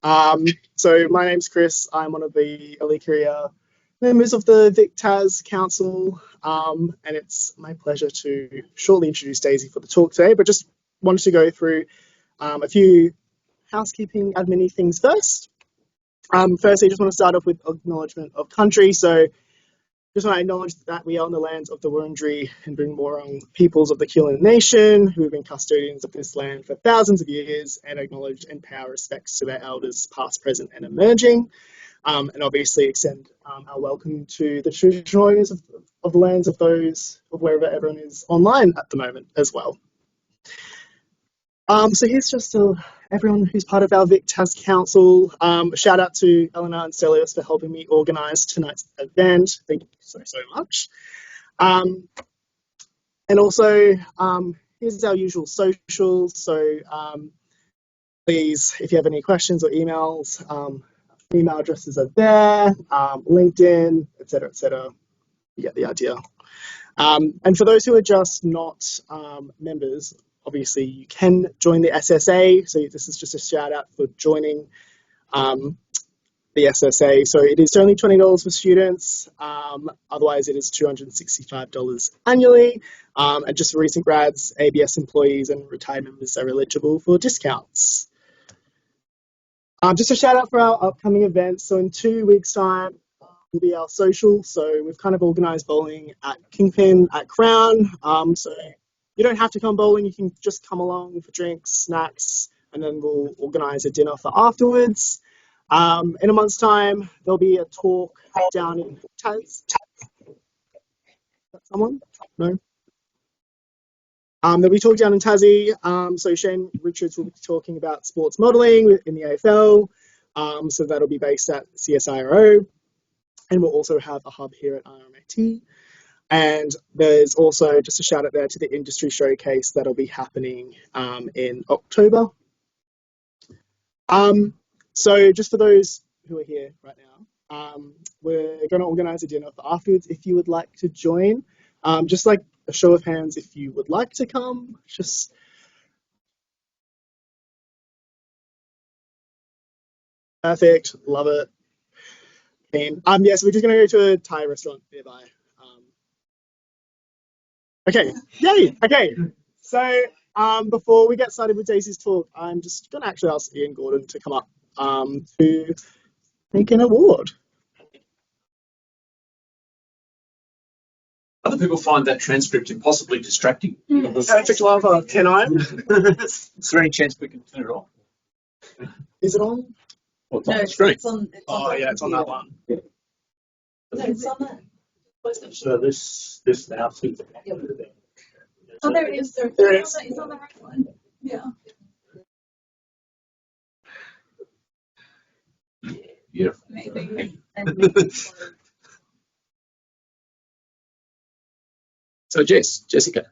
So my name's Chris. I'm one of the early career members of the VicTaz Council, and it's my pleasure to shortly introduce Daisy for the talk today, but just wanted to go through a few housekeeping admin things first. Firstly, I just want to start off with acknowledgement of country. So just want to acknowledge that we are on the lands of the Wurundjeri and Boonwurrung peoples of the Kulin Nation, who have been custodians of this land for thousands of years, and acknowledge and pay our respects to their elders, past, present, and emerging. And obviously extend our welcome to the traditional owners of the lands of those, of wherever everyone is online at the moment as well. So here's just everyone who's part of our VicTaz Council. A shout out to Eleanor and Stelios for helping me organise tonight's event. Thank you so much. And also, here's our usual socials. So please, if you have any questions or emails, email addresses are there, LinkedIn, etc. You get the idea. And for those who are just not members, obviously you can join the SSA. So this is just a shout out for joining the SSA. So it is only $20 for students. Otherwise it is $265 annually. And just for recent grads, ABS employees and retired members are eligible for discounts. Just a shout out for our upcoming events. So in 2 weeks' time will be our social. So we've kind of organised bowling at Kingpin at Crown. So you don't have to come bowling. You can just come along for drinks, snacks, and then we'll organise a dinner for afterwards. In a month's time, there'll be a talk down in Taz. Someone? No? There'll be talk down in Tassie. So Shane Richards will be talking about sports modelling in the AFL. So that'll be based at CSIRO. And we'll also have a hub here at RMIT. And there's also just a shout out there to the industry showcase that'll be happening in October. So just for those who are here right now, we're going to organise a dinner for afterwards if you would like to join. Just like a show of hands if you would like to come. Just perfect, love it. Yes, we're just going to go to a Thai restaurant nearby. Okay, yay! Okay, so before we get started with Daisy's talk, I'm just going to actually ask Ian Gordon to come up to make an award. Other people find that transcript impossibly distracting. Perfect lava, can I? Is there any chance we can turn it off? Is it on? Well, it's on the screen. It's on that one. No, it's on that. So this now seems to be. Oh, there it is. There it is. It's on the right one. Yeah. Beautiful. Maybe. So Jessica,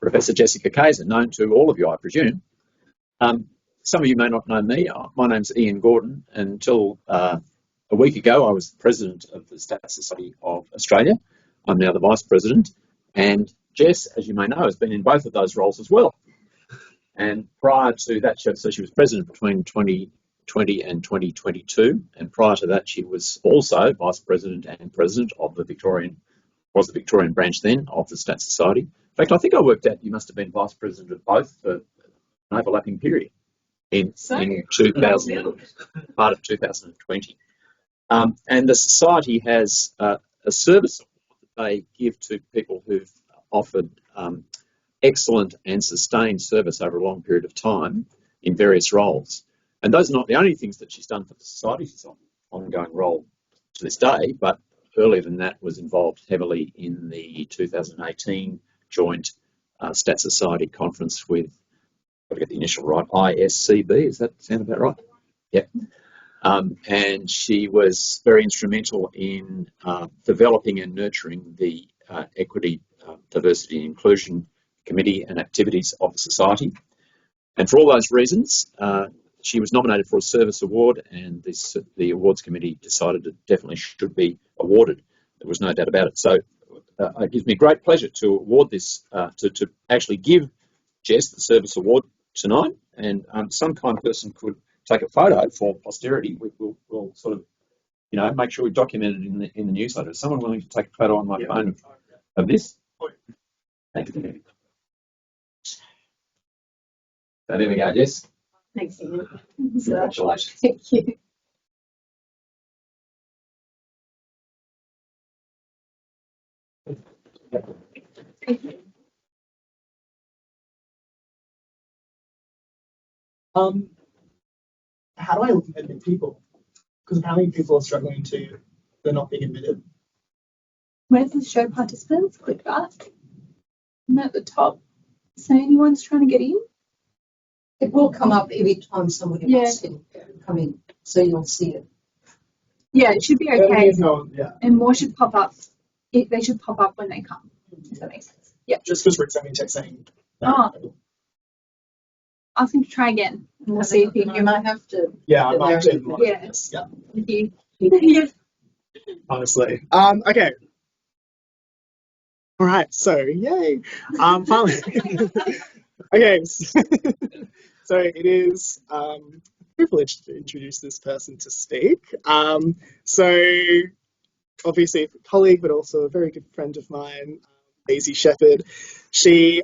Professor Jessica Kaiser, known to all of you, I presume. Some of you may not know me. My name's Ian Gordon. Until a week ago, I was the president of the Stats Society of Australia. I'm now the vice president. And Jess, as you may know, has been in both of those roles as well. And prior to that, so she was president between 2020 and 2022. And prior to that, she was also vice president and president of the Victorian branch then of the Stats Society. In fact, I think I worked out you must have been vice president of both for an overlapping period in 2000, part of 2020. And the Society has a service that they give to people who've offered excellent and sustained service over a long period of time in various roles. And those are not the only things that she's done for the Society. She's on an ongoing role to this day, but earlier than that was involved heavily in the 2018 joint Stats Society conference with, got to get the initial right, ISCB, does that sound about right? Yep. And she was very instrumental in developing and nurturing the Equity, Diversity and Inclusion Committee and activities of the Society. And for all those reasons, she was nominated for a service award, and the awards committee decided it definitely should be awarded. There was no doubt about it. So it gives me great pleasure to award this, to actually give Jess the service award tonight, and some kind person could take a photo for posterity, we'll sort of, make sure we document it in the newsletter. Is someone willing to take a photo on my phone of this? Thank you. So there we go, Jess. Thanks, Ian. Congratulations. Thank you. How do I admit people? Because apparently people are struggling to, they're not being admitted. Where's the show participants? Click that. And at the top, say anyone's trying to get in. It will come up every time somebody wants to come in, so you'll see it. Yeah, it should be That okay. means no one, yeah. And more should pop up. They should pop up when they come. If that makes sense. Yeah. Just because Rick sent me a text saying. Ask him to try again, and we'll see if he You can. might have to. Yeah, I might do. Yeah. Yeah. Thank you. Yeah. Honestly. Okay. All right. So, yay. Finally. Okay. So it is a privilege to introduce this person to speak. So obviously a colleague, but also a very good friend of mine, Daisy Shepherd. She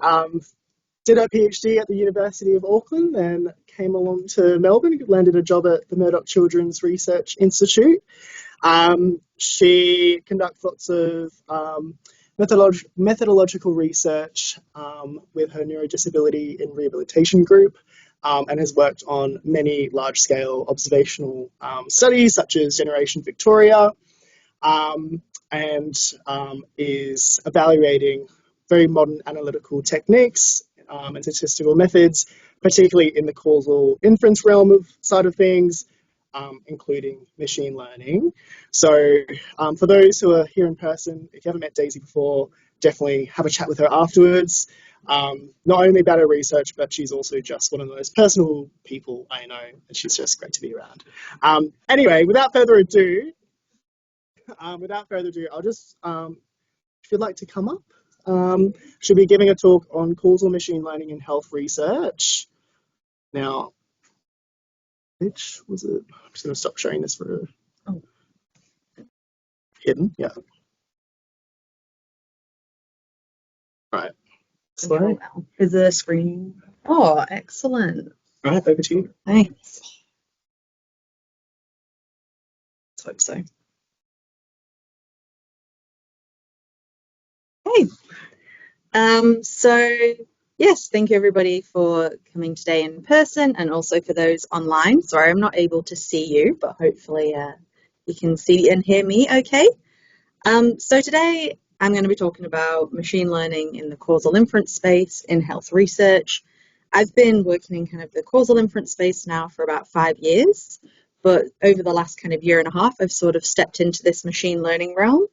did her PhD at the University of Auckland and came along to Melbourne, landed a job at the Murdoch Children's Research Institute. She conducts lots of methodological research with her neurodisability and rehabilitation group, and has worked on many large-scale observational studies such as Generation Victoria, and is evaluating very modern analytical techniques and statistical methods, particularly in the causal inference realm of side of things, including machine learning. So for those who are here in person, if you haven't met Daisy before, definitely have a chat with her afterwards. Not only about her research, but she's also just one of the most personal people I know, and she's just great to be around. Anyway, without further ado, I'll just, if you'd like to come up, she'll be giving a talk on causal machine learning in health research. Now, which was it? I'm just going to stop sharing this for hidden. Yeah. Right. Control L. Is the screen? Oh, excellent. All right, over to you. Thanks. Let's hope so. Hey. So yes, thank you everybody for coming today in person and also for those online. Sorry, I'm not able to see you, but hopefully you can see and hear me okay. So today I'm going to be talking about machine learning in the causal inference space in health research. I've been working in kind of the causal inference space now for about 5 years, but over the last kind of year and a half, I've sort of stepped into this machine learning realm.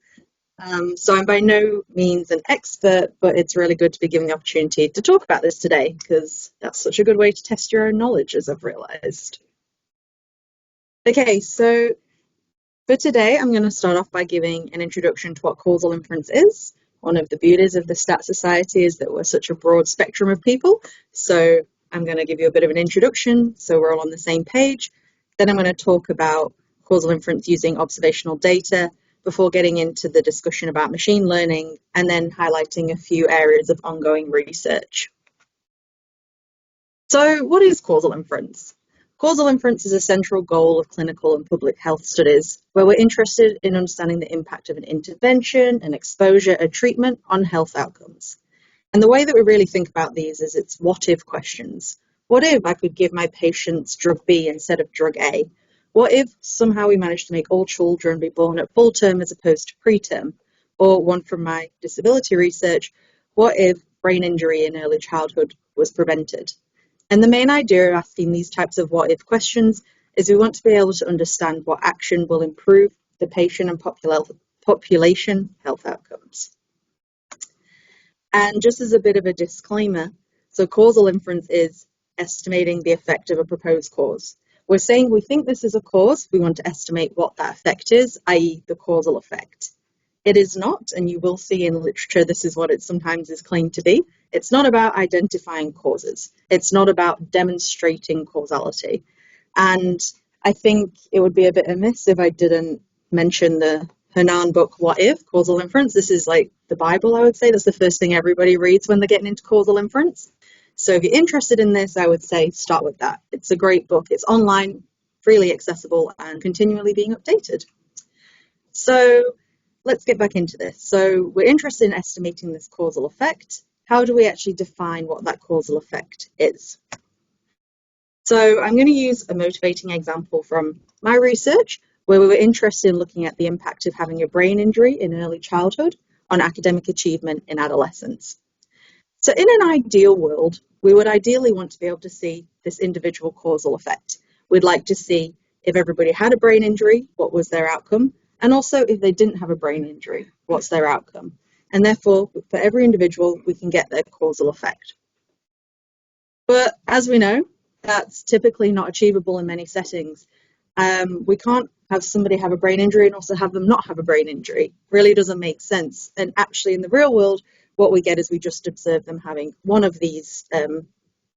So I'm by no means an expert, but it's really good to be given the opportunity to talk about this today because that's such a good way to test your own knowledge, as I've realized. Okay, so for today, I'm going to start off by giving an introduction to what causal inference is. One of the beauties of the Stat Society is that we're such a broad spectrum of people. So I'm going to give you a bit of an introduction so we're all on the same page. Then I'm going to talk about causal inference using observational data before getting into the discussion about machine learning and then highlighting a few areas of ongoing research. So what is causal inference? Causal inference is a central goal of clinical and public health studies, where we're interested in understanding the impact of an intervention, an exposure, a treatment on health outcomes. And the way that we really think about these is it's what-if questions. What if I could give my patients drug B instead of drug A? What if somehow we managed to make all children be born at full term as opposed to preterm? Or one from my disability research, what if brain injury in early childhood was prevented? And the main idea of asking these types of what-if questions is we want to be able to understand what action will improve the patient and population health outcomes. And just as a bit of a disclaimer, so causal inference is estimating the effect of a proposed cause. We're saying we think this is a cause, we want to estimate what that effect is, i.e. the causal effect. It is not, and you will see in literature this is what it sometimes is claimed to be. It's not about identifying causes. It's not about demonstrating causality. And I think it would be a bit amiss if I didn't mention the Hernan book, What If? Causal Inference. This is like the Bible, I would say. That's the first thing everybody reads when they're getting into causal inference. So if you're interested in this, I would say start with that. It's a great book. It's online, freely accessible, and continually being updated. So let's get back into this. So we're interested in estimating this causal effect. How do we actually define what that causal effect is? So I'm going to use a motivating example from my research, where we were interested in looking at the impact of having a brain injury in early childhood on academic achievement in adolescence. So in an ideal world, we would ideally want to be able to see this individual causal effect. We'd like to see if everybody had a brain injury, what was their outcome, and also if they didn't have a brain injury, what's their outcome. And therefore, for every individual, we can get their causal effect. But as we know, that's typically not achievable in many settings. We can't have somebody have a brain injury and also have them not have a brain injury. Really doesn't make sense. And actually in the real world, what we get is we just observe them having one of these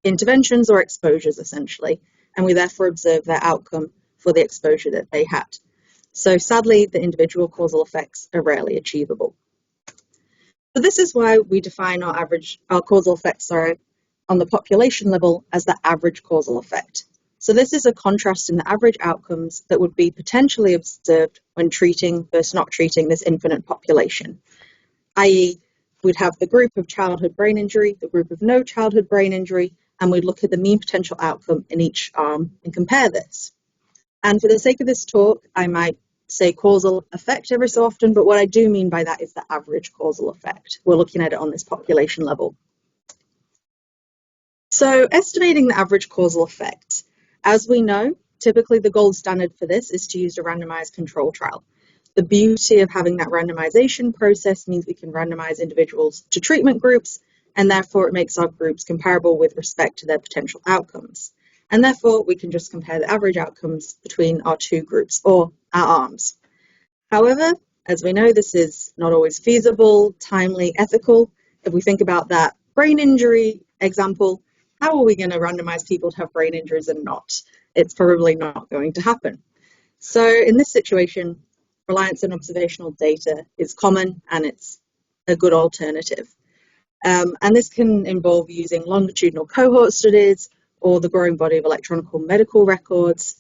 interventions or exposures, essentially, and we therefore observe their outcome for the exposure that they had. So sadly, the individual causal effects are rarely achievable. So this is why we define our causal effects, on the population level as the average causal effect. So this is a contrast in the average outcomes that would be potentially observed when treating versus not treating this infinite population, i.e., we'd have the group of childhood brain injury, the group of no childhood brain injury, and we'd look at the mean potential outcome in each arm and compare this. And for the sake of this talk, I might say causal effect every so often, but what I do mean by that is the average causal effect. We're looking at it on this population level. So estimating the average causal effect. As we know, typically the gold standard for this is to use a randomized control trial. The beauty of having that randomization process means we can randomize individuals to treatment groups, and therefore it makes our groups comparable with respect to their potential outcomes. And therefore we can just compare the average outcomes between our two groups or our arms. However, as we know, this is not always feasible, timely, ethical. If we think about that brain injury example, how are we going to randomize people to have brain injuries and not? It's probably not going to happen. So in this situation, reliance on observational data is common and it's a good alternative. And this can involve using longitudinal cohort studies or the growing body of electronic medical records.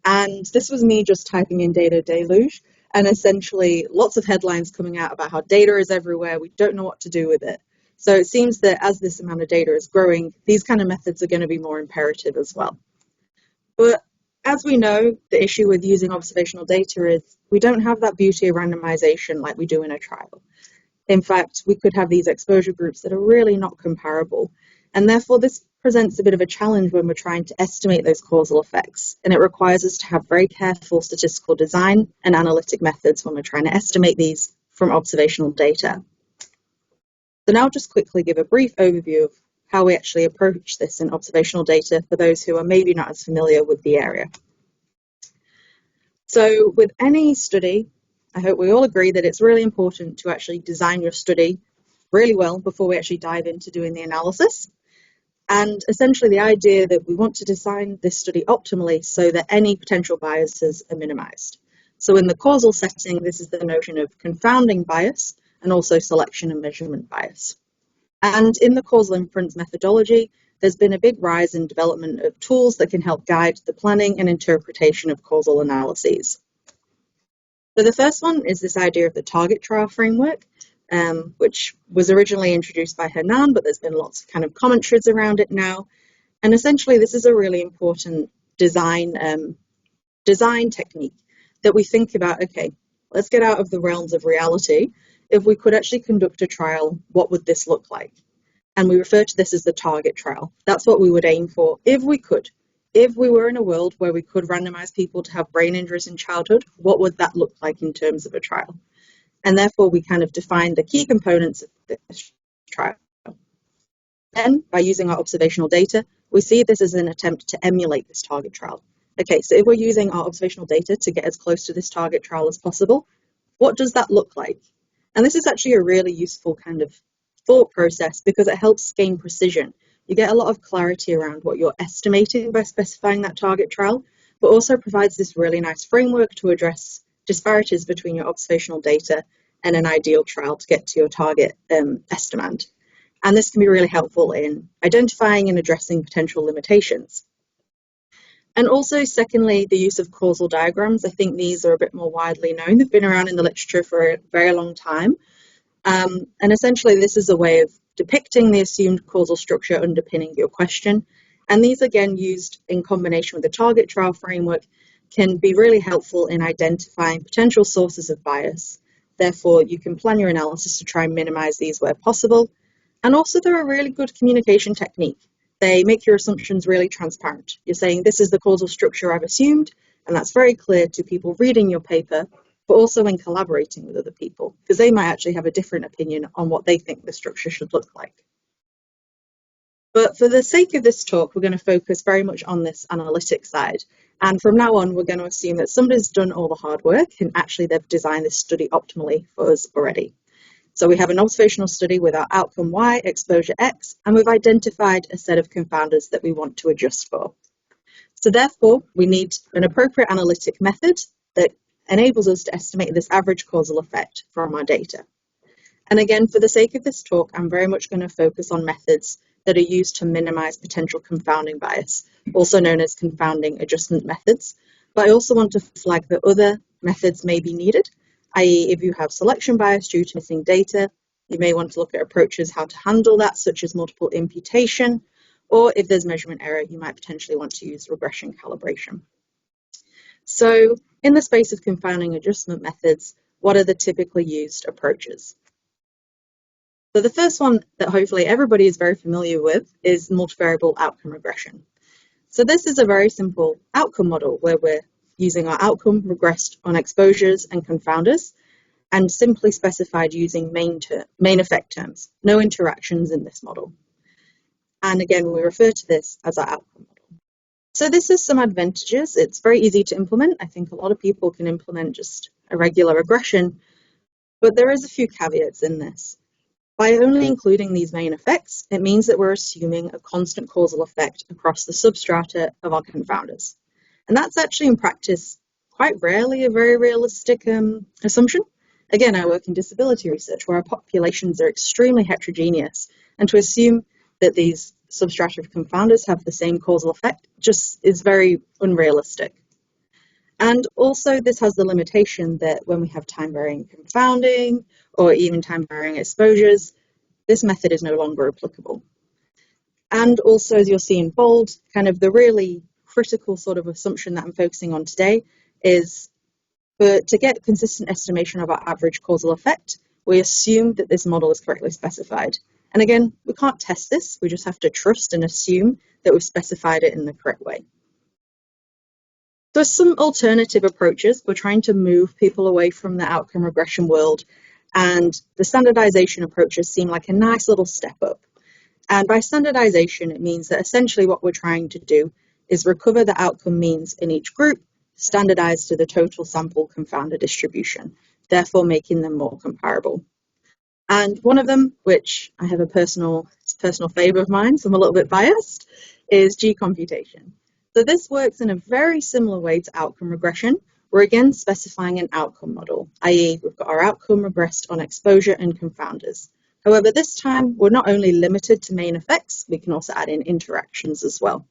And this was me just typing in data deluge, and essentially lots of headlines coming out about how data is everywhere. We don't know what to do with it. So it seems that as this amount of data is growing, these kind of methods are going to be more imperative as well. But as we know, the issue with using observational data is we don't have that beauty of randomization like we do in a trial. In fact, we could have these exposure groups that are really not comparable. And therefore, this presents a bit of a challenge when we're trying to estimate those causal effects. And it requires us to have very careful statistical design and analytic methods when we're trying to estimate these from observational data. So now I'll just quickly give a brief overview of how we actually approach this in observational data for those who are maybe not as familiar with the area. So with any study, I hope we all agree that it's really important to actually design your study really well before we actually dive into doing the analysis. And essentially the idea that we want to design this study optimally so that any potential biases are minimized. So in the causal setting, this is the notion of confounding bias and also selection and measurement bias. And in the causal inference methodology, there's been a big rise in development of tools that can help guide the planning and interpretation of causal analyses. So the first one is this idea of the target trial framework, which was originally introduced by Hernan, but there's been lots of kind of commentaries around it now. And essentially, this is a really important design technique that we think about, okay, let's get out of the realms of reality. If we could actually conduct a trial, what would this look like? And we refer to this as the target trial. That's what we would aim for if we could. If we were in a world where we could randomize people to have brain injuries in childhood, what would that look like in terms of a trial? And therefore, we kind of define the key components of this trial. Then, by using our observational data, we see this as an attempt to emulate this target trial. Okay, so if we're using our observational data to get as close to this target trial as possible, what does that look like? And this is actually a really useful kind of thought process because it helps gain precision. You get a lot of clarity around what you're estimating by specifying that target trial, but also provides this really nice framework to address disparities between your observational data and an ideal trial to get to your target estimand. And this can be really helpful in identifying and addressing potential limitations. And also, secondly, the use of causal diagrams. I think these are a bit more widely known. They've been around in the literature for a very long time. And essentially, this is a way of depicting the assumed causal structure underpinning your question. And these, again, used in combination with the target trial framework, can be really helpful in identifying potential sources of bias. Therefore, you can plan your analysis to try and minimize these where possible. And also, they're a really good communication technique. They make your assumptions really transparent. You're saying, this is the causal structure I've assumed, and that's very clear to people reading your paper, but also when collaborating with other people, because they might actually have a different opinion on what they think the structure should look like. But for the sake of this talk, we're going to focus very much on this analytic side. And from now on, we're going to assume that somebody's done all the hard work and actually they've designed this study optimally for us already. So we have an observational study with our outcome Y, exposure X, and we've identified a set of confounders that we want to adjust for. So therefore, we need an appropriate analytic method that enables us to estimate this average causal effect from our data. And again, for the sake of this talk, I'm very much going to focus on methods that are used to minimize potential confounding bias, also known as confounding adjustment methods. But I also want to flag that other methods may be needed, i.e. if you have selection bias due to missing data, you may want to look at approaches how to handle that, such as multiple imputation, or if there's measurement error, you might potentially want to use regression calibration. So in the space of confounding adjustment methods, what are the typically used approaches? So the first one that hopefully everybody is very familiar with is multivariable outcome regression. So this is a very simple outcome model where we're using our outcome regressed on exposures and confounders and simply specified using main effect terms, no interactions in this model. And again, we refer to this as our outcome model. So this has some advantages. It's very easy to implement. I think a lot of people can implement just a regular regression, but there is a few caveats in this. By only including these main effects, it means that we're assuming a constant causal effect across the substrata of our confounders. And that's actually in practice quite rarely a very realistic assumption. Again, I work in disability research where our populations are extremely heterogeneous, and to assume that these substrata of confounders have the same causal effect just is very unrealistic. And also this has the limitation that when we have time-varying confounding or even time-varying exposures, this method is no longer applicable. And also, as you'll see in bold, kind of the really critical sort of assumption that I'm focusing on today is to get consistent estimation of our average causal effect, we assume that this model is correctly specified. And again, we can't test this, we just have to trust and assume that we've specified it in the correct way. So some alternative approaches, we're trying to move people away from the outcome regression world, and the standardization approaches seem like a nice little step up. And by standardization, it means that essentially what we're trying to do is recover the outcome means in each group, standardized to the total sample confounder distribution, therefore making them more comparable. And one of them, which I have a personal favor of mine, so I'm a little bit biased, is G-computation. So this works in a very similar way to outcome regression. We're again specifying an outcome model, i.e. we've got our outcome regressed on exposure and confounders. However, this time we're not only limited to main effects, we can also add in interactions as well.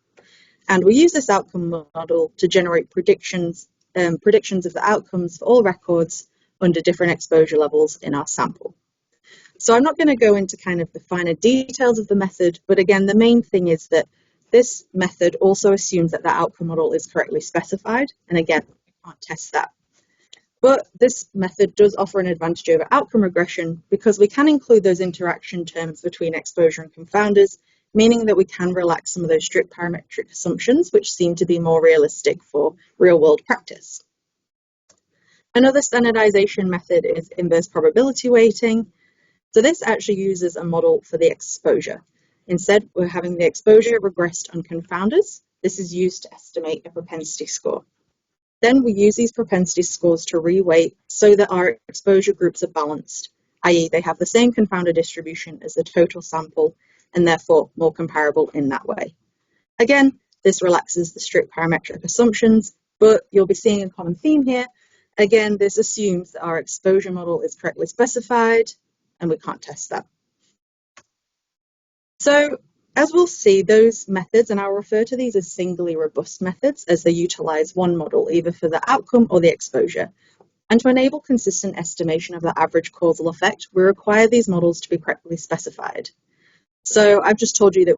And we use this outcome model to generate predictions of the outcomes for all records under different exposure levels in our sample. So I'm not going to go into kind of the finer details of the method, but again, the main thing is that this method also assumes that the outcome model is correctly specified. And again, we can't test that. But this method does offer an advantage over outcome regression because we can include those interaction terms between exposure and confounders, meaning that we can relax some of those strict parametric assumptions, which seem to be more realistic for real-world practice. Another standardization method is inverse probability weighting. So this actually uses a model for the exposure. Instead, we're having the exposure regressed on confounders. This is used to estimate a propensity score. Then we use these propensity scores to reweight so that our exposure groups are balanced, i.e. they have the same confounder distribution as the total sample and therefore more comparable in that way. Again, this relaxes the strict parametric assumptions, But you'll be seeing a common theme here. Again, this assumes that our exposure model is correctly specified, and we can't test that. So as we'll see, those methods, and I'll refer to these as singly robust methods, as they utilize one model, either for the outcome or the exposure. And to enable consistent estimation of the average causal effect, we require these models to be correctly specified. So I've just told you that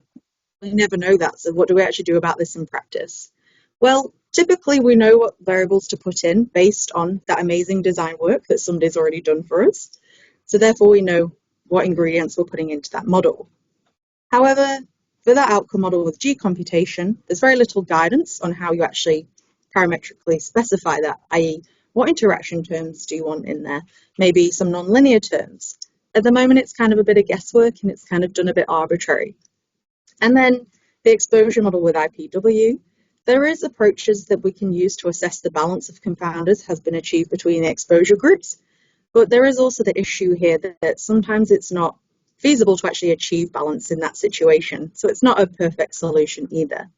we never know that, so what do we actually do about this in practice? Well, typically we know what variables to put in based on that amazing design work that somebody's already done for us. So therefore we know what ingredients we're putting into that model. However, for that outcome model with G computation, there's very little guidance on how you actually parametrically specify that, i.e. what interaction terms do you want in there? Maybe some nonlinear terms. At the moment, it's kind of a bit of guesswork and it's kind of done a bit arbitrary. And then the exposure model with IPW, there is approaches that we can use to assess the balance of confounders has been achieved between the exposure groups. But there is also the issue here that sometimes it's not feasible to actually achieve balance in that situation. So it's not a perfect solution either.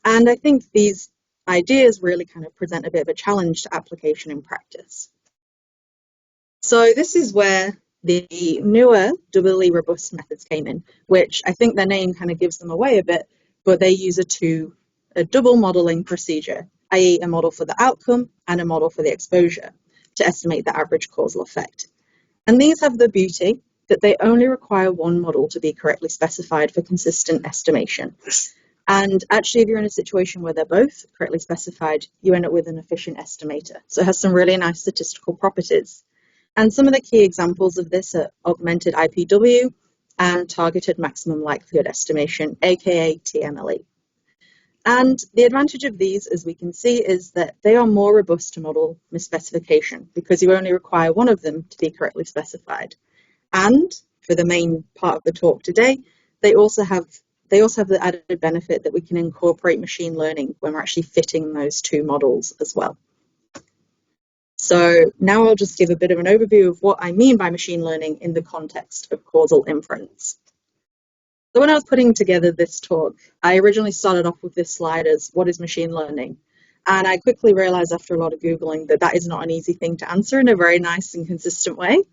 And I think these ideas really kind of present a bit of a challenge to application in practice. So this is where the newer doubly robust methods came in, which I think their name kind of gives them away a bit, but they use a double modeling procedure, i.e. a model for the outcome and a model for the exposure to estimate the average causal effect. And these have the beauty that they only require one model to be correctly specified for consistent estimation. And actually, if you're in a situation where they're both correctly specified, you end up with an efficient estimator. So it has some really nice statistical properties. And some of the key examples of this are augmented IPW and targeted maximum likelihood estimation, aka TMLE. And the advantage of these, as we can see, is that they are more robust to model misspecification because you only require one of them to be correctly specified. And for the main part of the talk today, they also have the added benefit that we can incorporate machine learning when we're actually fitting those two models as well. So now I'll just give a bit of an overview of what I mean by machine learning in the context of causal inference. So when I was putting together this talk, I originally started off with this slide as what is machine learning? And I quickly realized after a lot of Googling that that is not an easy thing to answer in a very nice and consistent way.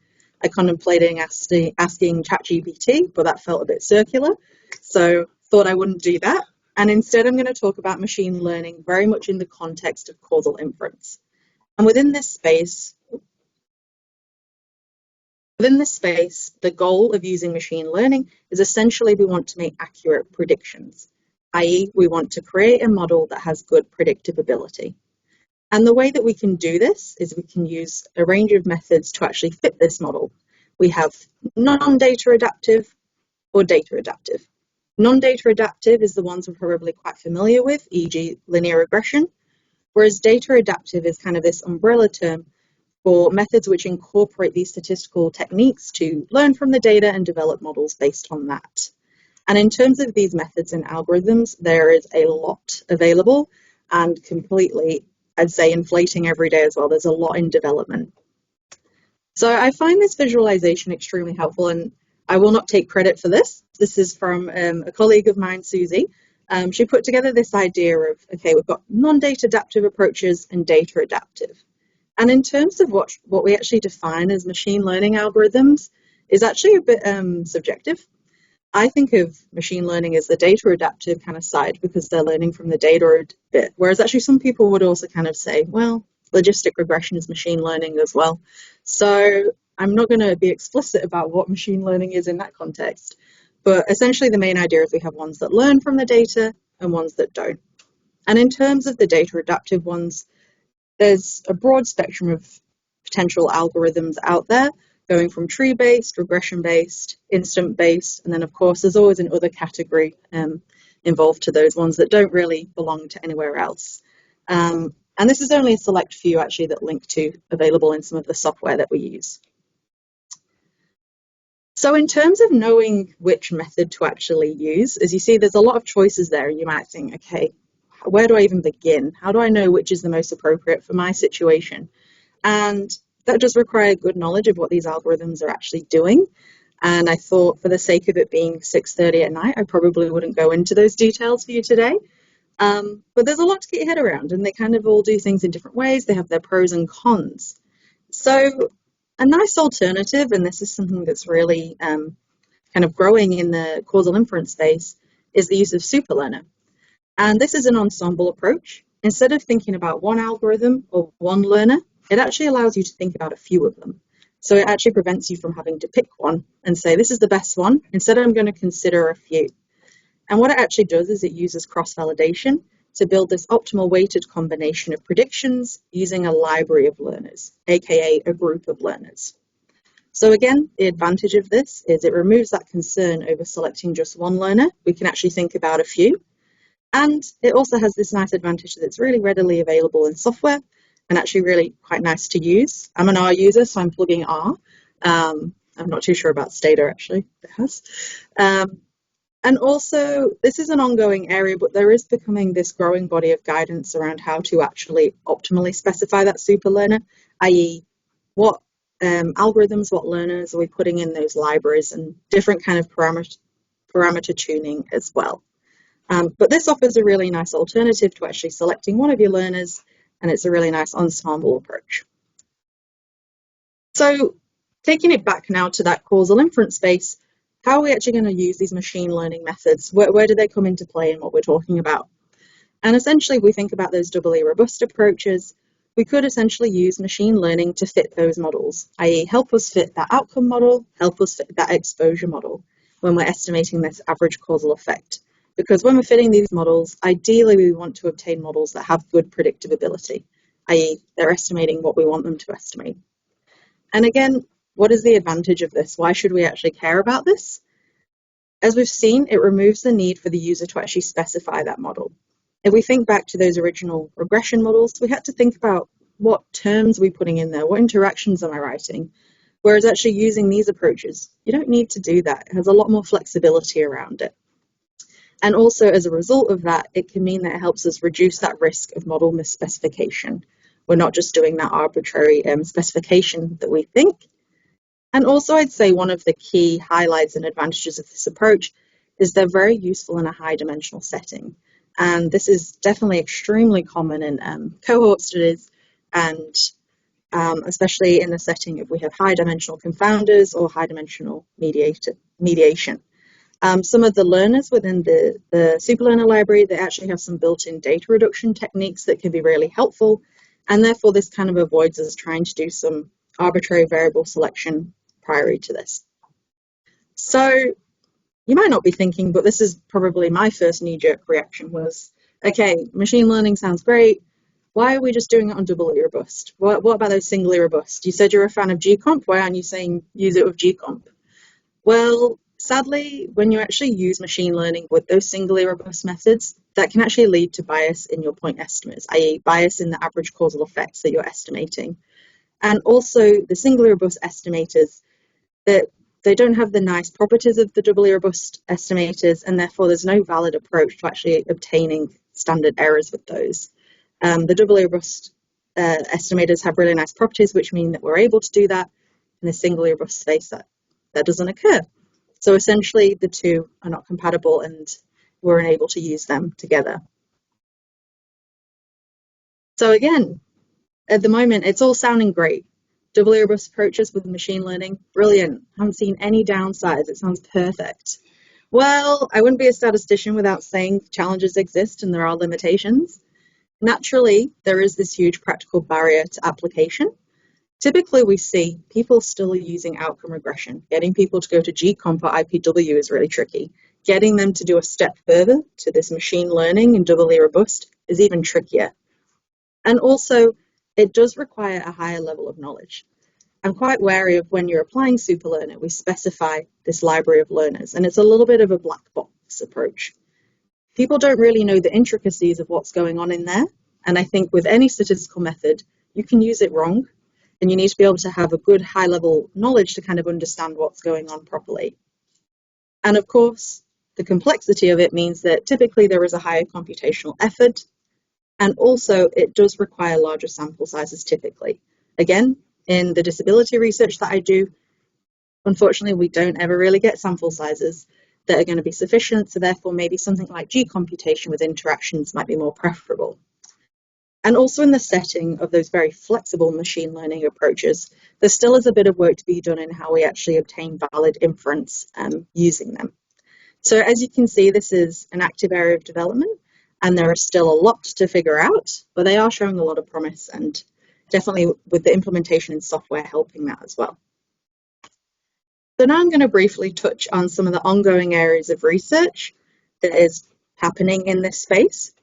I contemplated asking ChatGPT, but that felt a bit circular. So thought I wouldn't do that. And instead, I'm going to talk about machine learning very much in the context of causal inference. And within this space, the goal of using machine learning is essentially we want to make accurate predictions, i.e. we want to create a model that has good predictability. And the way that we can do this is we can use a range of methods to actually fit this model. We have non-data adaptive or data adaptive. Non-data adaptive is the ones we're probably quite familiar with, e.g. linear regression, whereas data adaptive is kind of this umbrella term for methods which incorporate these statistical techniques to learn from the data and develop models based on that. And in terms of these methods and algorithms, there is a lot available and completely, I'd say, inflating every day as well. There's a lot in development. So I find this visualization extremely helpful, and I will not take credit for this. This is from a colleague of mine, Susie. She put together this idea of, okay, we've got non-data adaptive approaches and data adaptive. And in terms of what we actually define as machine learning algorithms is actually a bit subjective. I think of machine learning as the data adaptive kind of side because they're learning from the data a bit, whereas actually some people would also kind of say, well, logistic regression is machine learning as well. So I'm not going to be explicit about what machine learning is in that context, but essentially the main idea is we have ones that learn from the data and ones that don't. And in terms of the data adaptive ones, there's a broad spectrum of potential algorithms out there, going from tree-based, regression-based, instant-based, and then of course there's always an other category involved to those ones that don't really belong to anywhere else. And this is only a select few actually that link to available in some of the software that we use. So in terms of knowing which method to actually use, as you see, there's a lot of choices there, and you might think, okay, where do I even begin? How do I know which is the most appropriate for my situation? And that does require good knowledge of what these algorithms are actually doing. And I thought for the sake of it being 6:30 at night, I probably wouldn't go into those details for you today. But there's a lot to get your head around, and they kind of all do things in different ways. They have their pros and cons. So a nice alternative, and this is something that's really kind of growing in the causal inference space, is the use of superlearner. And this is an ensemble approach. Instead of thinking about one algorithm or one learner, it actually allows you to think about a few of them. So it actually prevents you from having to pick one and say, this is the best one. Instead, I'm going to consider a few. And what it actually does is it uses cross-validation to build this optimal weighted combination of predictions using a library of learners, aka a group of learners. So again, the advantage of this is it removes that concern over selecting just one learner. We can actually think about a few. And it also has this nice advantage that it's really readily available in software and actually really quite nice to use. I'm an R user, so I'm plugging R. I'm not too sure about Stata, actually. It has. And also, this is an ongoing area, but there is becoming this growing body of guidance around how to actually optimally specify that superlearner, i.e. what algorithms, what learners are we putting in those libraries, and different kind of parameter tuning as well. But this offers a really nice alternative to actually selecting one of your learners, and it's a really nice ensemble approach. So taking it back now to that causal inference space, how are we actually going to use these machine learning methods? Where do they come into play in what we're talking about? And essentially, if we think about those doubly robust approaches, we could essentially use machine learning to fit those models, i.e. help us fit that outcome model, help us fit that exposure model when we're estimating this average causal effect. Because when we're fitting these models, ideally we want to obtain models that have good predictability, i.e. they're estimating what we want them to estimate. And again, what is the advantage of this? Why should we actually care about this? As we've seen, it removes the need for the user to actually specify that model. If we think back to those original regression models, we had to think about what terms are we putting in there, what interactions am I writing? Whereas actually using these approaches, you don't need to do that. It has a lot more flexibility around it. And also as a result of that, it can mean that it helps us reduce that risk of model misspecification. We're not just doing that arbitrary specification that we think. And also I'd say one of the key highlights and advantages of this approach is they're very useful in a high dimensional setting. And this is definitely extremely common in cohort studies, and especially in the setting if we have high dimensional confounders or high dimensional mediation. Some of the learners within the superlearner library, they actually have some built-in data reduction techniques that can be really helpful. And therefore this kind of avoids us trying to do some arbitrary variable selection prior to this. So you might not be thinking, but this is probably my first knee-jerk reaction was, okay, machine learning sounds great. Why are we just doing it on doubly robust? What about those singly robust? You said you're a fan of gcomp. Why aren't you saying use it with gcomp? Well, sadly, when you actually use machine learning with those singly robust methods, that can actually lead to bias in your point estimates, i.e. bias in the average causal effects that you're estimating. And also the singly robust estimators, that they don't have the nice properties of the doubly robust estimators, and therefore there's no valid approach to actually obtaining standard errors with those. The doubly robust estimators have really nice properties, which mean that we're able to do that. In a singly robust space, that doesn't occur. So essentially the two are not compatible and we're unable to use them together. So again, at the moment, it's all sounding great. Doubly robust approaches with machine learning, brilliant. I haven't seen any downsides. It sounds perfect. Well, I wouldn't be a statistician without saying challenges exist and there are limitations. Naturally, there is this huge practical barrier to application. Typically, we see people still using outcome regression. Getting people to go to gcomp or IPW is really tricky. Getting them to do a step further to this machine learning and doubly robust is even trickier. And also, it does require a higher level of knowledge. I'm quite wary of when you're applying superlearner, we specify this library of learners, and it's a little bit of a black box approach. People don't really know the intricacies of what's going on in there, and I think with any statistical method, you can use it wrong, and you need to be able to have a good high-level knowledge to kind of understand what's going on properly. And of course, the complexity of it means that typically there is a higher computational effort, and also it does require larger sample sizes typically. Again, in the disability research that I do, unfortunately, we don't ever really get sample sizes. that are going to be sufficient. So therefore, maybe something like G computation with interactions might be more preferable. And also in the setting of those very flexible machine learning approaches, there still is a bit of work to be done in how we actually obtain valid inference using them. So as you can see, this is an active area of development, and there is still a lot to figure out, but they are showing a lot of promise, and definitely with the implementation in software helping that as well. So now I'm going to briefly touch on some of the ongoing areas of research that is happening in this space.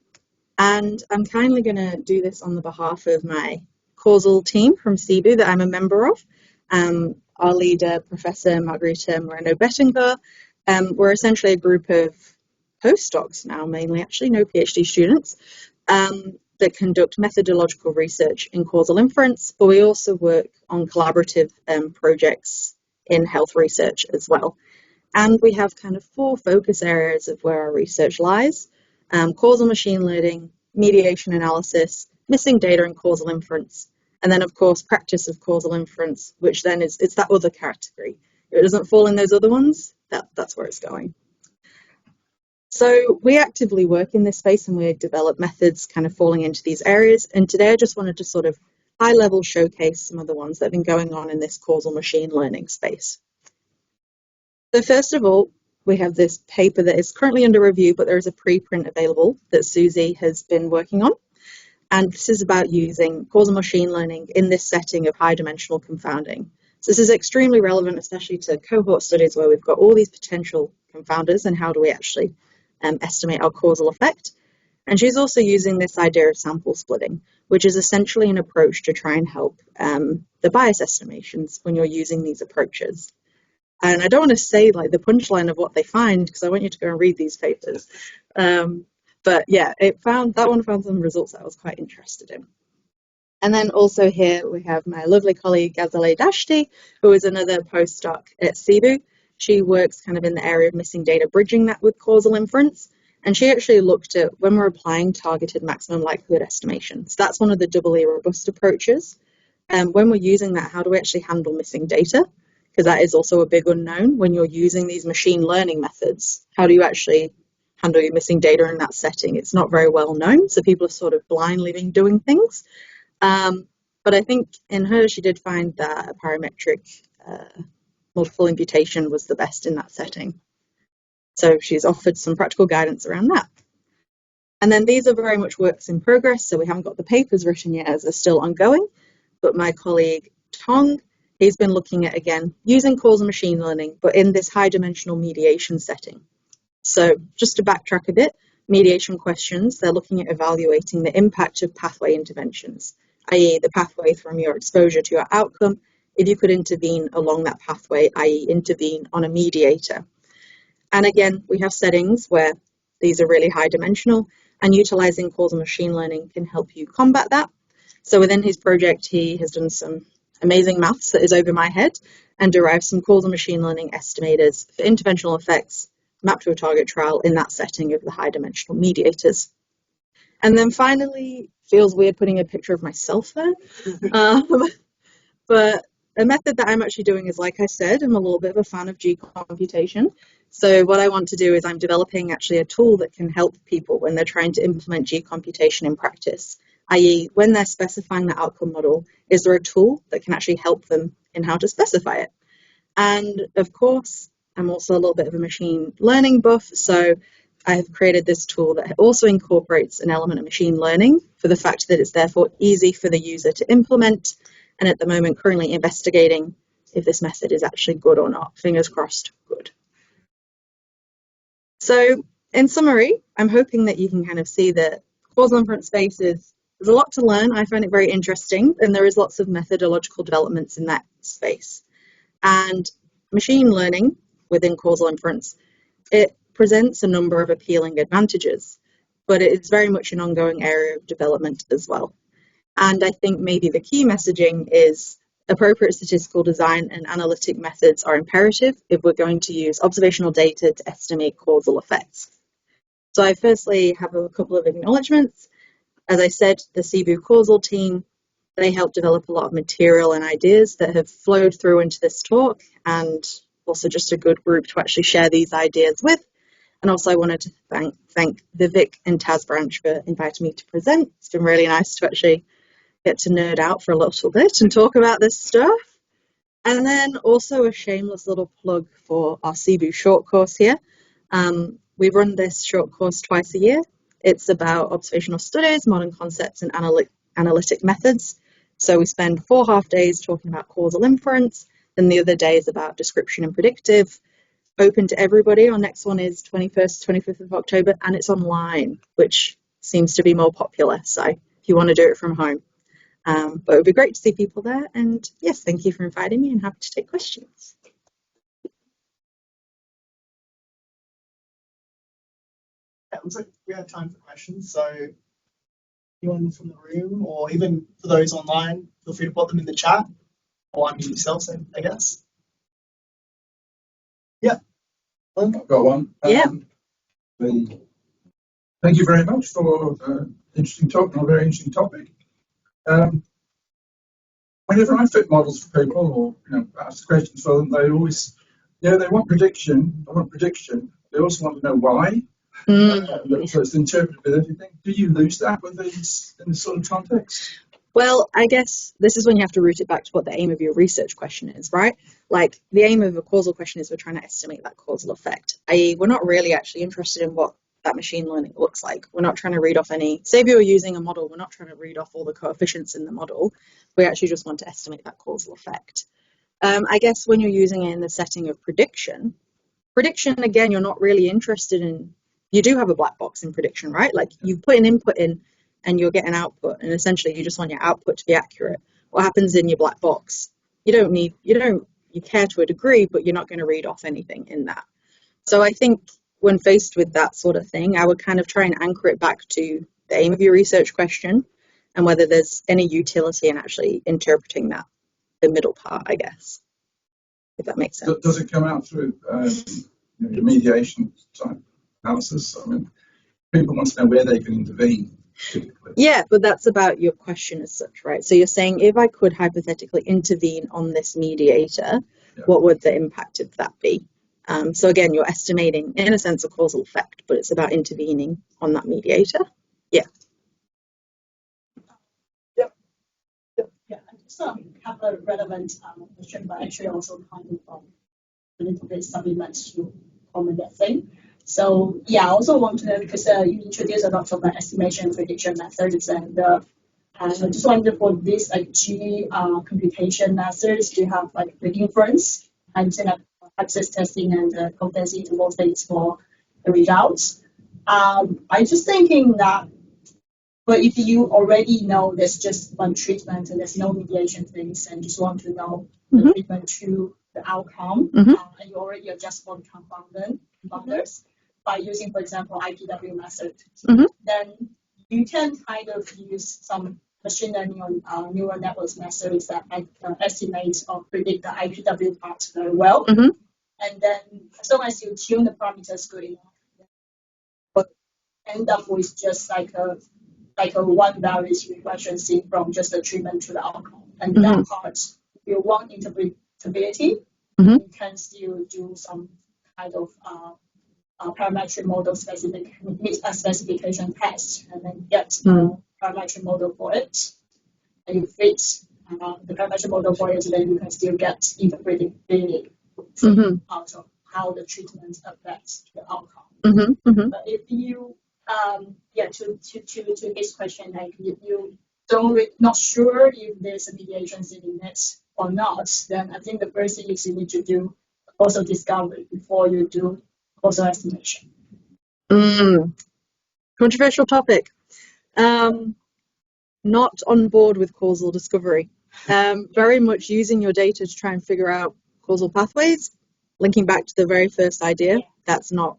And I'm kindly going to do this on the behalf of my Causal team from CEBU that I'm a member of. Our leader, Professor Margarita Moreno-Bettinger. We're essentially a group of postdocs now, mainly actually, no PhD students, that conduct methodological research in causal inference, but we also work on collaborative projects in health research as well. And we have kind of 4 focus areas of where our research lies: causal machine learning, mediation analysis, missing data and causal inference, and then of course practice of causal inference, which then it's that other category. If it doesn't fall in those other ones, that's where it's going. So we actively work in this space and we develop methods kind of falling into these areas. And today I just wanted to sort of high level showcase some of the ones that have been going on in this causal machine learning space. So first of all, we have this paper that is currently under review, but there is a preprint available that Susie has been working on. And this is about using causal machine learning in this setting of high dimensional confounding. So this is extremely relevant, especially to cohort studies where we've got all these potential confounders and how do we actually estimate our causal effect. And she's also using this idea of sample splitting, which is essentially an approach to try and help the bias estimations when you're using these approaches. And I don't want to say like the punchline of what they find, because I want you to go and read these papers. But yeah, that one found some results that I was quite interested in. And then also here we have my lovely colleague Ghazaleh Dashti, who is another postdoc at CEBU. She works kind of in the area of missing data, bridging that with causal inference. And she actually looked at when we're applying targeted maximum likelihood estimation. So that's one of the doubly robust approaches. When we're using that, how do we actually handle missing data? Because that is also a big unknown when you're using these machine learning methods. How do you actually handle your missing data in that setting? It's not very well known, so people are sort of blindly doing things. But I think in her, she did find that a parametric multiple imputation was the best in that setting. So she's offered some practical guidance around that. And then these are very much works in progress, so we haven't got the papers written yet as they're still ongoing. But my colleague Tong, he's been looking at, again, using causal machine learning, but in this high dimensional mediation setting. So just to backtrack a bit, mediation questions, they're looking at evaluating the impact of pathway interventions, i.e. the pathway from your exposure to your outcome, if you could intervene along that pathway, i.e. intervene on a mediator. And again, we have settings where these are really high dimensional, and utilizing causal machine learning can help you combat that. So within his project, he has done some amazing maths that is over my head and derived some causal machine learning estimators for interventional effects mapped to a target trial in that setting of the high dimensional mediators. And then finally, feels weird putting a picture of myself there. But a method that I'm actually doing is, like I said, I'm a little bit of a fan of G computation. So what I want to do is I'm developing actually a tool that can help people when they're trying to implement G computation in practice, i.e. when they're specifying the outcome model, is there a tool that can actually help them in how to specify it? And of course, I'm also a little bit of a machine learning buff, so I have created this tool that also incorporates an element of machine learning for the fact that it's therefore easy for the user to implement, and at the moment currently investigating if this method is actually good or not. Fingers crossed, good. So in summary, I'm hoping that you can kind of see that causal inference space there's a lot to learn. I find it very interesting, and there is lots of methodological developments in that space. And machine learning within causal inference, it presents a number of appealing advantages, but it is very much an ongoing area of development as well. And I think maybe the key messaging is appropriate statistical design and analytic methods are imperative if we're going to use observational data to estimate causal effects. So I firstly have a couple of acknowledgements. As I said, the CEBU causal team, they helped develop a lot of material and ideas that have flowed through into this talk, and also just a good group to actually share these ideas with. And also I wanted to thank the Vic and Taz branch for inviting me to present. It's been really nice to actually get to nerd out for a little bit and talk about this stuff. And then also a shameless little plug for our CBU short course here. We run this short course twice a year. It's about observational studies, modern concepts, and analytic methods. So we spend 4 half days talking about causal inference, then the other day is about description and predictive. Open to everybody. Our next one is 21st, 25th of October, and it's online, which seems to be more popular. So if you want to do it from home. But it would be great to see people there. And yes, thank you for inviting me and happy to take questions. Yeah, it looks like we have time for questions. So anyone from the room or even for those online, feel free to put them in the chat or unmute yourself, I guess. Yeah. I've got one. Yeah. Thank you very much for interesting talk on a very interesting topic. Whenever I fit models for people or ask questions for them, they always, they want prediction. I want prediction. They also want to know why. So it's interpretability thing. Do you lose that with these in this sort of context? Well, I guess this is when you have to root it back to what the aim of your research question is, right? Like the aim of a causal question is we're trying to estimate that causal effect, i.e. we're not really actually interested in what that machine learning looks like. We're not trying to read off any, say if you're using a model, we're not trying to read off all the coefficients in the model. We actually just want to estimate that causal effect. I guess when you're using it in the setting of prediction, again, you're not really interested in, you do have a black box in prediction, right? Like you put an input in and you'll get an output, and essentially you just want your output to be accurate. What happens in your black box? You care to a degree, but you're not going to read off anything in that. So I think when faced with that sort of thing, I would kind of try and anchor it back to the aim of your research question and whether there's any utility in actually interpreting that, the middle part, I guess, if that makes sense. Does it come out through your mediation type analysis? I mean, people want to know where they can intervene. Typically. Yeah, but that's about your question as such, right? So you're saying if I could hypothetically intervene on this mediator, what would the impact of that be? So again, you're estimating, in a sense, a causal effect, but it's about intervening on that mediator. Yeah. Yeah, I just have a relevant question, but actually also kind of a little bit supplement to comment that thing. So yeah, I also want to know, because you introduced a lot of estimation and prediction methods, and I just wonder for this G computation methods, do you have like the inference and access testing and confidence interval things for the results? I'm just thinking that, but if you already know there's just one treatment and there's no mediation things, and just want to know the treatment to the outcome, and you already adjust for the confounders by using, for example, IPW method, then you can kind of use some machine learning or neural networks methods that estimate or predict the IPW part very well. And then as long as you tune the parameters good enough, but end up with just like a one variance regression seen from just the treatment to the outcome. And that part, if you want interpretability, you can still do some kind of parametric model specification test and then get a parametric model for it. And you fit the parametric model for it, then you can still get interpretability out of how the treatment affects the outcome. But if you to this question, like you not sure if there's a mediation in it or not, then I think the first thing is you need to do causal discovery before you do causal estimation. Controversial topic. Not on board with causal discovery. Very much using your data to try and figure out causal pathways. Linking back to the very first idea, that's not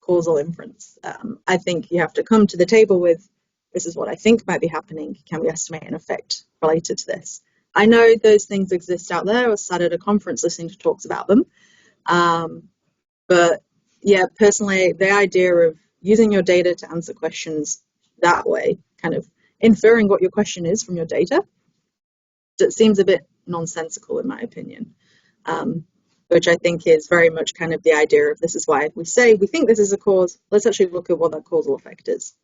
causal inference. I think you have to come to the table with, this is what I think might be happening. Can we estimate an effect related to this? I know those things exist out there. I was sat at a conference listening to talks about them. But yeah, personally, the idea of using your data to answer questions that way, kind of inferring what your question is from your data, it seems a bit nonsensical in my opinion. which I think is very much kind of the idea of this is why we say we think this is a cause. Let's actually look at what that causal effect is.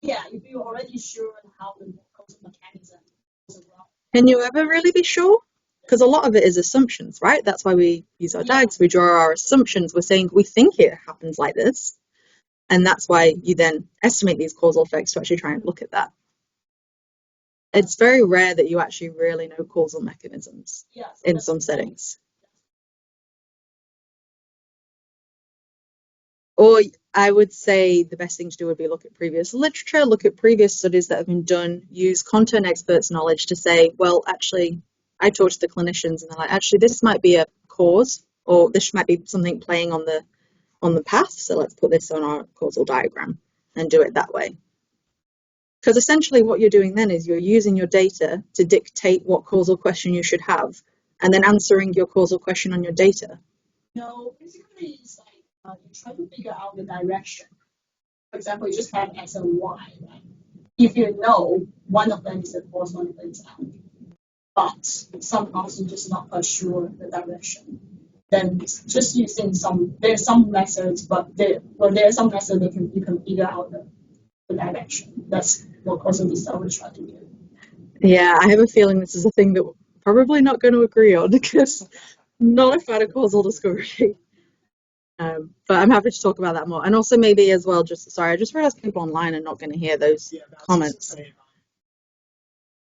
Yeah, if you're already sure how the causal mechanism goes around. Can you ever really be sure? Because a lot of it is assumptions, right? That's why we use our diags, we draw our assumptions. We're saying we think it happens like this. And that's why you then estimate these causal effects to actually try and look at that. It's very rare that you actually really know causal mechanisms in some settings. Or I would say the best thing to do would be look at previous literature, look at previous studies that have been done, use content experts' knowledge to say, well, actually, I talk to the clinicians and they're like, actually, this might be a cause, or this might be something playing on the path. So let's put this on our causal diagram and do it that way. Because essentially what you're doing then is you're using your data to dictate what causal question you should have, and then answering your causal question on your data. No, basically it's like you try to figure out the direction. For example, you just have X and Y, right? If you know one of them is a cause, one of them is out, but somehow you're just not quite sure the direction, then just using there's some methods, but there are some methods that you can figure out the direction. That's what causal discovery try to do. Yeah, I have a feeling this is a thing that we're probably not going to agree on because I'm not a fan of causal discovery. But I'm happy to talk about that more. And also maybe as well, I just realized people online are not going to hear those comments.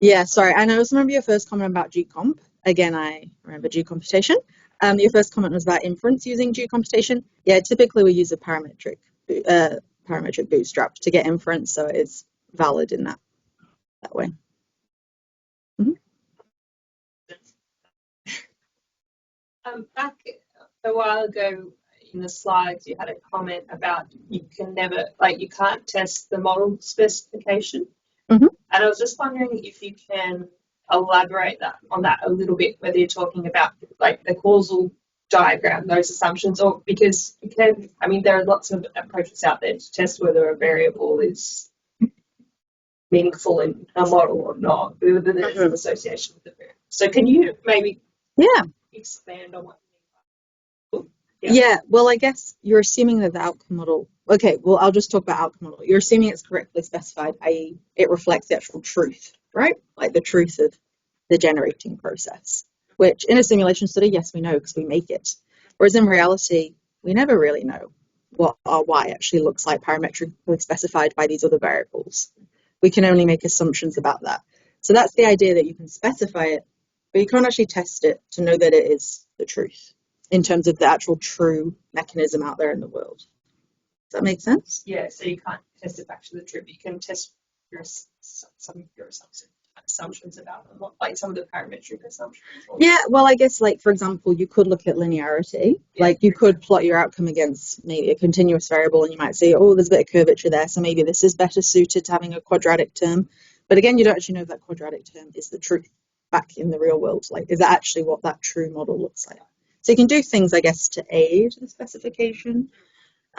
Yeah, sorry. I know. Remember your first comment about G-comp? Again, I remember G-computation. Your first comment was about inference using G-computation. Yeah, typically we use a parametric bootstrap to get inference, so it's valid in that way. Back a while ago in the slides, you had a comment about you can't test the model specification. Mm-hmm. And I was just wondering if you can elaborate on that a little bit, whether you're talking about like the causal diagram, those assumptions, or because there are lots of approaches out there to test whether a variable is meaningful in a model or not, whether there's an association with the variable. So can you maybe expand on what you mean? Yeah, well, I guess you're assuming that the outcome model. Okay, well, I'll just talk about outcome model. You're assuming it's correctly specified, i.e., it reflects the actual truth, right? Like the truth of the generating process, which in a simulation study, yes, we know because we make it. Whereas in reality, we never really know what our Y actually looks like parametrically specified by these other variables. We can only make assumptions about that. So that's the idea that you can specify it, but you can't actually test it to know that it is the truth in terms of the actual true mechanism out there in the world. Does that make sense? Yeah, so you can't test it back to the truth. You can test some of your assumptions about them, like some of the parametric assumptions. Yeah, well, I guess, like, for example, you could look at linearity. Like, you could plot your outcome against maybe a continuous variable, and you might say, oh, there's a bit of curvature there, so maybe this is better suited to having a quadratic term. But again, you don't actually know if that quadratic term is the truth back in the real world. Like, is that actually what that true model looks like? So you can do things, I guess, to aid the specification.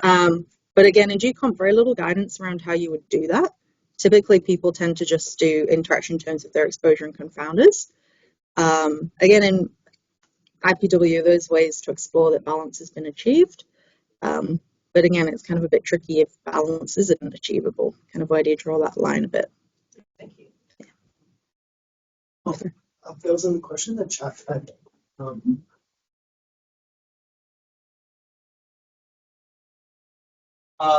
But again, in GComp, very little guidance around how you would do that. Typically, people tend to just do interaction terms with their exposure and confounders. Again, in IPW, there's ways to explore that balance has been achieved. But again, it's kind of a bit tricky if balance isn't achievable. Kind of where do you draw that line a bit? Thank you. Oh, there was a question in the chat.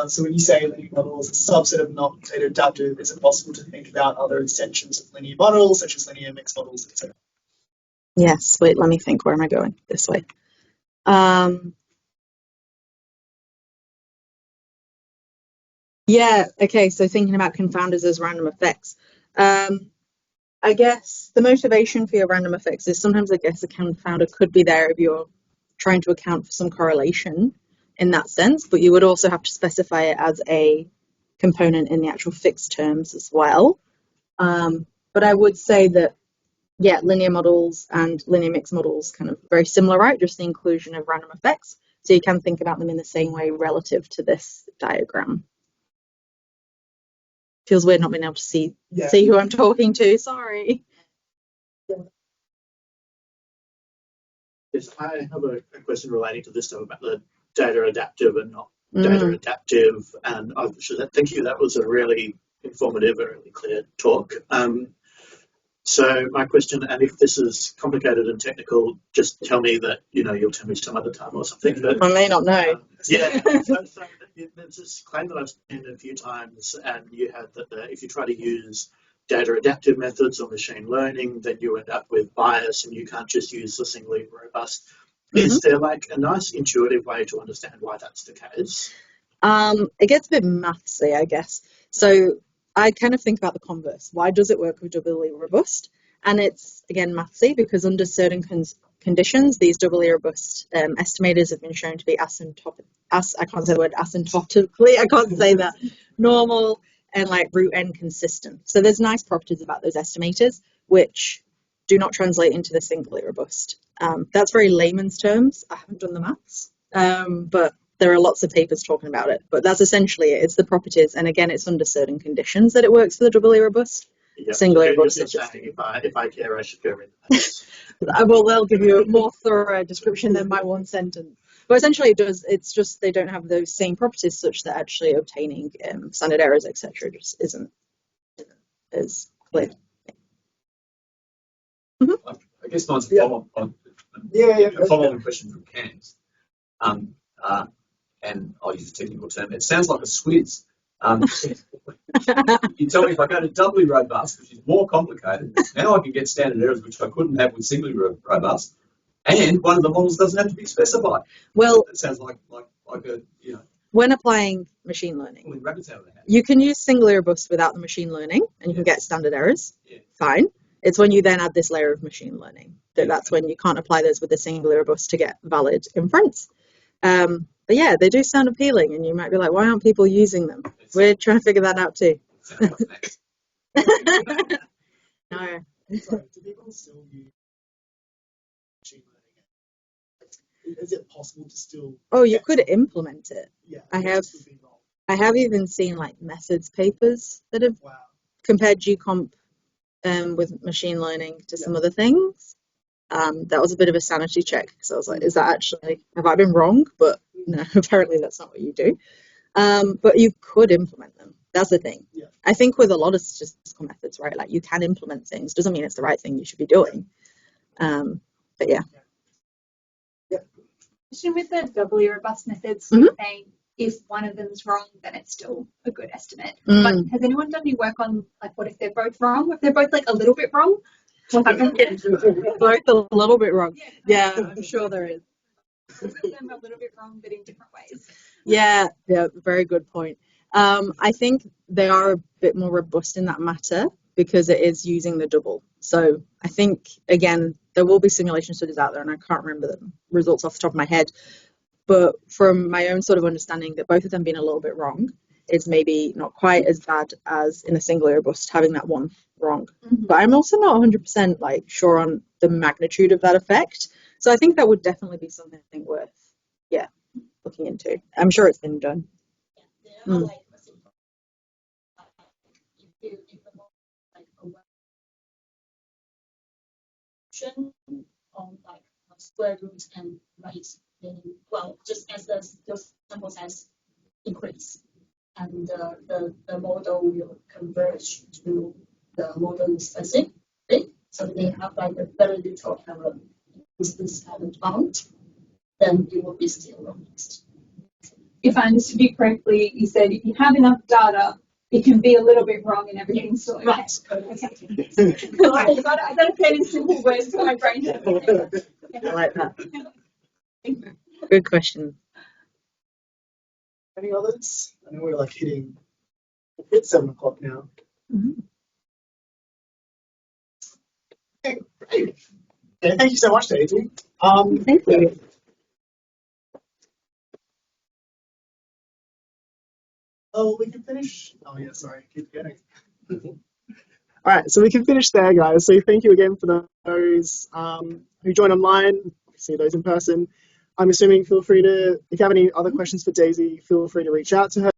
So when you say linear model is a subset of non-data adaptive, is it possible to think about other extensions of linear models, such as linear mixed models, etc.? Yes, wait, let me think. Where am I going? This way. Yeah, okay, so thinking about confounders as random effects. I guess the motivation for your random effects is sometimes, I guess, a confounder could be there if you're trying to account for some correlation in that sense, but you would also have to specify it as a component in the actual fixed terms as well. But I would say that, yeah, linear models and linear mixed models kind of very similar, right? Just the inclusion of random effects. So you can think about them in the same way relative to this diagram. Feels weird not being able to see who I'm talking to. Sorry. Yes, I have a question relating to this stuff about the data adaptive and not data adaptive. And thank you. That was a really informative, a really clear talk. So my question, and if this is complicated and technical, just tell me that, you'll tell me some other time or something. But, I may not know. yeah. So there's this claim that I've seen a few times, and you had that if you try to use data adaptive methods or machine learning, then you end up with bias and you can't just use the singly robust. Is there like a nice intuitive way to understand why that's the case? It gets a bit mathsy, I guess. So I kind of think about the converse. Why does it work with doubly robust? And it's, again, mathsy because under certain conditions, these doubly robust estimators have been shown to be I can't say the word asymptotically, I can't say that, normal and like root n consistent. So there's nice properties about those estimators, which do not translate into the singly robust. That's very layman's terms. I haven't done the maths, but there are lots of papers talking about it, but that's essentially it. It's the properties, and again, it's under certain conditions that it works for the doubly robust. Yep. Singly So robust. You're saying if I care, I should go read that. Well, they'll give you a more thorough description than my one sentence. But essentially, it does. It's just they don't have those same properties, such that actually obtaining standard errors, etc., just isn't as clear. I guess mine's a follow-up on a follow-on question from Cam's. And I'll use a technical term. It sounds like a squiz. You tell me if I go to doubly robust, which is more complicated, now I can get standard errors, which I couldn't have with singly robust, and one of the models doesn't have to be specified. Well, it sounds like a when applying machine learning, pulling rabbits out of the hat. You can use singly robust without the machine learning, and you can get standard errors. Yeah. Fine. It's when you then add this layer of machine learning that's when you can't apply those with the singly robust to get valid inference. But yeah, they do sound appealing, and you might be like, why aren't people using them? We're trying to figure that out too. No. So, do people still use machine learning? Is it possible to still? Oh, you could implement it. Yeah. I have even seen like methods papers that have compared GComp with machine learning to some other things. That was a bit of a sanity check because I was like, is that actually, have I been wrong? But no, apparently that's not what you do. But you could implement them. That's the thing. Yeah. I think with a lot of statistical methods, right, like you can implement things. Doesn't mean it's the right thing you should be doing. But yeah. With the doubly robust methods, you're saying if one of them is wrong, then it's still a good estimate. But has anyone done any work on like what if they're both wrong? If they're both like a little bit wrong? Both a little bit wrong. Yeah, I'm sure there is. Them a little bit wrong, but in different ways. Yeah, very good point. I think they are a bit more robust in that matter because it is using the double. So I think, again, there will be simulation studies out there, and I can't remember the results off the top of my head. But from my own sort of understanding that both of them being a little bit wrong is maybe not quite as bad as in a single robust having that one wrong. But I'm also not 100% like sure on the magnitude of that effect. So I think that would definitely be something worth, looking into. I'm sure it's been done. On like square roots and right, well, just as those sample size increase, and the model will converge to the model specific, so they have like a very little error. Is this haven't found, then it will be still robust. If I understood you correctly, you said if you have enough data, it can be a little bit wrong and everything's still okay. Right. I got to put in simple words for my brain. I like that. Good question. Any others? I know we're like hitting 7 o'clock now. Okay, great. Okay, thank you so much, Daisy. Thank you. Oh, we can finish. Oh, yeah, sorry. Keep getting. All right, so we can finish there, guys. So thank you again for those who joined online, see those in person. I'm assuming feel free to, if you have any other questions for Daisy, feel free to reach out to her.